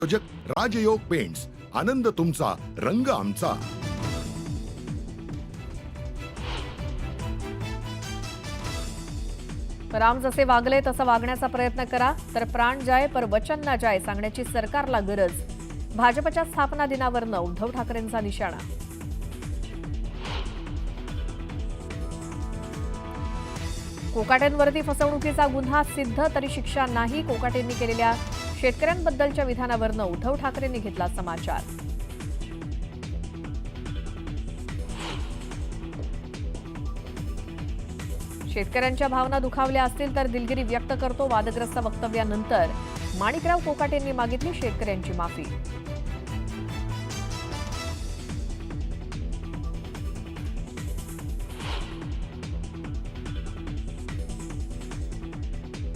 प्रायोजक राजयोग पेंट्स, आनंद तुमचा, रंग आमचा. राम जसे वागले तसं वागण्याचा प्रयत्न करा, तर प्राण जाय पर वचन ना जाय सांगण्याची सरकारला गरज. भाजपच्या स्थापना दिनावरनं उद्धव ठाकरेंचा निशाणा. कोकाटेंवरती फसवणुकीचा गुन्हा सिद्ध तरी शिक्षा नाही. कोकाटेंनी केलेल्या शेतकऱ्यांबद्दलच्या विधानावरनं उद्धव ठाकरेंनी घेतला समाचार. शेतकऱ्यांच्या भावना दुखावल्या असतील तर दिलगिरी व्यक्त करतो. वादग्रस्त वक्तव्यानंतर माणिकराव कोकाटेंनी मागितली शेतकऱ्यांची माफी.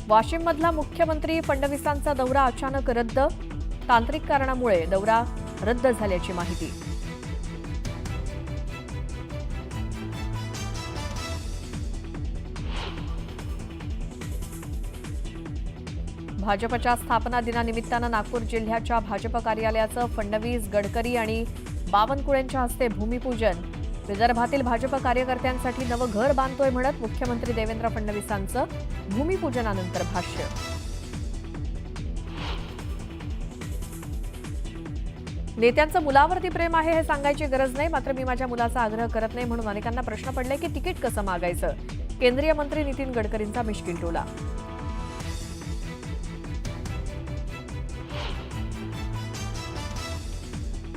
वाशिममधला मुख्यमंत्री फडणवीसांचा दौरा अचानक रद्द. तांत्रिक कारणामुळे दौरा रद्द झाल्याची माहिती. भाजपच्या स्थापना दिनानिमित्तानं नागपूर जिल्ह्याच्या भाजप कार्यालयाचं फडणवीस, गडकरी आणि बावनकुळेंच्या हस्ते भूमिपूजन. विदर्भातील भाजप कार्यकर्त्यांसाठी नवं घर बांधतोय म्हणत मुख्यमंत्री देवेंद्र फडणवीसांचं भूमिपूजनानंतर भाष्य. नेत्यांचं मुलावरती प्रेम आहे हे सांगायची गरज नाही, मात्र मी माझ्या मुलाचा आग्रह करत नाही म्हणून अनेकांना प्रश्न पडले की तिकीट कसं मागायचं. केंद्रीय मंत्री नितीन गडकरींचा मिश्किल टोला.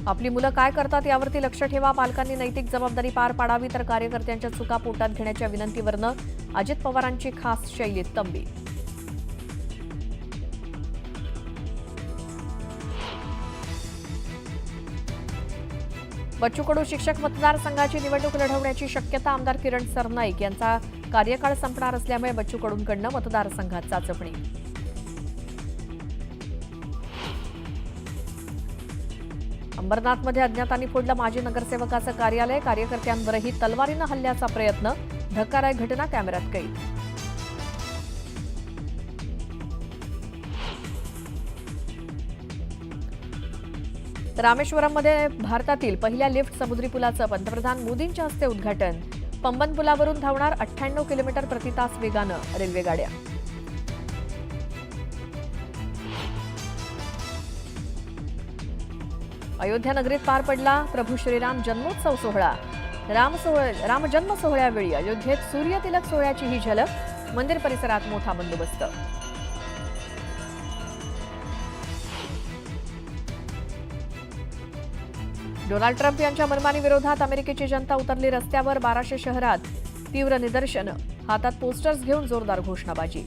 आपली मुलं काय करतात यावरती लक्ष ठेवा. पालकांनी नैतिक जबाबदारी पार पाडावी, तर कार्यकर्त्यांच्या चुका पोटात घेण्याच्या विनंतीवरनं अजित पवारांची खास शैलीत तंबी. बच्चू कडू शिक्षक मतदारसंघाची निवडणूक लढवण्याची शक्यता. आमदार किरण सरनाईक यांचा कार्यकाळ संपणार असल्यामुळे बच्चू कडूंकडनं मतदारसंघात चाचपणी. अंबरनाथमध्ये अज्ञातांनी फोडलं माजी नगरसेवकाचं कार्यालय. कार्यकर्त्यांवरही तलवारीनं हल्ल्याचा प्रयत्न. धक्कादायक घटना कॅमेऱ्यात कैद. रामेश्वरममध्ये भारतातील पहिल्या लिफ्ट समुद्री पुलाचं पंतप्रधान मोदींच्या हस्ते उद्घाटन. पंबन पुलावरून धावणार 98 किलोमीटर प्रति तास वेगानं रेल्वे गाड्या. अयोध्या नगरीत पार पडला प्रभू श्रीराम जन्मोत्सव सोहळा. राम जन्म सोहळ्यावेळी अयोध्येत सूर्यतिलक सोहळ्याची ही झलक. मंदिर परिसरात मोठा बंदोबस्त. डोनाल्ड ट्रम्प यांच्या मनमानी विरोधात अमेरिकेची जनता उतरली रस्त्यावर. 1200 शहरात तीव्र निदर्शनं. हातात पोस्टर्स घेऊन जोरदार घोषणाबाजी.